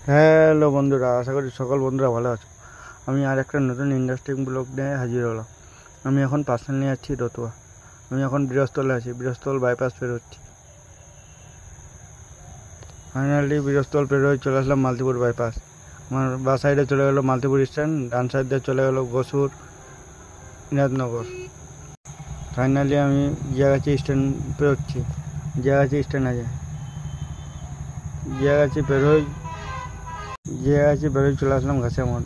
Hello বন্ধুরা, আশা করি সকল বন্ধুরা ভালো আছো। আমি আর একটা নতুন ইন্টারেস্টিং ব্লগ নিয়ে হাজির হলাম। আমি এখন পার্সেল নিয়ে যাচ্ছি রতুয়া। আমি এখন বীরস্থলে আছি, বীরস্থল বাইপাস পেরোচ্ছি। ফাইনালি বীরস্থল পেরোয় চলে আসলাম মালতীপুর বাইপাস। আমার বা সাইডে চলে গেলো মালতীপুর স্ট্যান্ড, ডান সাইডে চলে গেলো গসুর ইনাদনগর। ফাইনালি আমি জিয়াগাছি স্ট্যান্ড পেরোচ্ছি। জিয়াগাছি স্ট্যান্ড আছে, জিয়াগাছি পেরোয় চলে আসলাম ঘাসিয়া মোড়।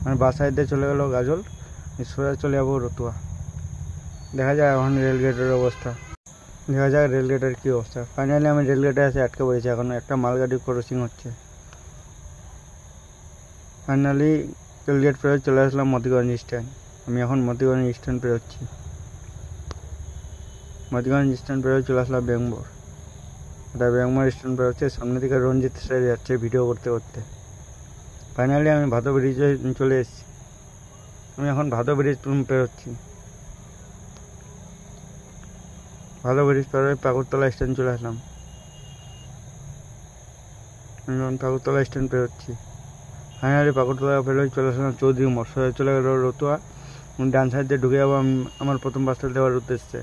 মানে বাস সাইডে চলে গেলো গাজল, সোজা চলে যাবো রতুয়া। দেখা যায় এখন রেলগেটের অবস্থা, দেখা যাক রেলগেটের কী অবস্থা। ফাইনালি আমি রেলগেটে এসে আটকে পড়েছি, এখন একটা মালগাড়ি ক্রসিং হচ্ছে। ফাইনালি রেলগেট পেরোয় চলে আসলাম মতিগঞ্জ স্ট্যান্ড। আমি এখন মতিগঞ্জ স্ট্যান্ড পেরোচ্ছি। মতিগঞ্জ স্ট্যান্ড পেরোয় চলে আসলাম ব্যাঙ্গমোড়। ওটা ব্যাঙ্গমোড় স্ট্যান্ড পেরোচ্ছে, সামনে দিকে রঞ্জিত স্যার যাচ্ছে ভিডিও করতে করতে। ফাইনালি আমি ভাদো ব্রিজে চলে এসেছি। আমি এখন ভাদো ব্রিজ পেরোচ্ছি। ভাদো ব্রিজ পেরোয় পাকুড়তলা স্ট্যান্ড চলে আসলাম। আমি এখন পাকুড়তলা স্ট্যান্ড পেরোচ্ছি। ফাইনালি পাকুড়তলা পেরোয় চলে আসলাম চৌধুরী মোড়, সোজা চলে গেল রতুয়া। ডান সাইড দিয়ে ঢুকে যাবো আমি আমার প্রথম পার্সেল দেওয়ার উদ্দেশ্যে।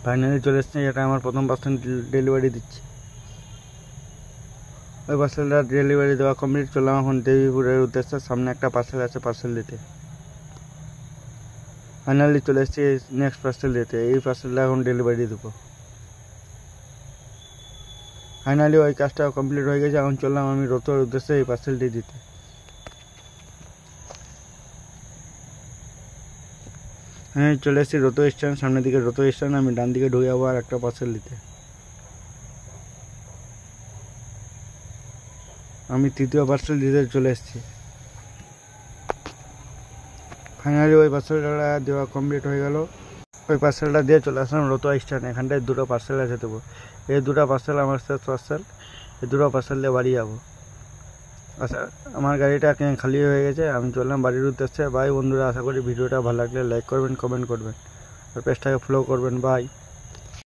ফাইনালি চলে এসেছি, এটা আমার প্রথম পার্সেল ডেলিভারি দিচ্ছি। ওই পার্সেলটা ডেলিভারি দেওয়া কমপ্লিট, চললাম এখন দেবীপুরের উদ্দেশ্যে। সামনে একটা পার্সেল আছে, পার্সেল দিতে। ফাইনালি চলে এসেছি নেক্সট পার্সেল দিতে। এই পার্সেলটা এখন ডেলিভারি দেবো। ফাইনালি ওই কাজটা কমপ্লিট হয়ে গেছে, এখন চললাম আমি রতুয়ার উদ্দেশ্যে এই পার্সেলটি দিতে। হ্যাঁ, চলে এসেছি রতুয়া স্ট্যান্ড, সামনের দিকে রতুয়া স্ট্যান্ড। আমি ডান দিকে ঢুকে যাবো আর একটা পার্সেল দিতে। আমি তৃতীয় পার্সেল দিতে চলে এসেছি। ফাইনালি ওই পার্সেলটা দেওয়া কমপ্লিট হয়ে গেল। ওই পার্সেলটা দিয়ে চলে আসলাম রতুয়া স্ট্যান্ড। এখানটায় দুটো পার্সেল আছে দেবো। এই দুটো পার্সেল আমার শেষ পার্সেল। এই দুটো পার্সেল দিয়ে বাড়ি যাবো। আচ্ছা, আমার গাড়িটা খালি হয়ে গেছে, আমি চললাম বাড়ির উদ্দেশ্যে। বাই বন্ধুরা, আশা করি ভিডিওটা ভালো লাগলে লাইক করবেন, কমেন্ট করবেন আর পেজটাকে ফলো করবেন। বাই।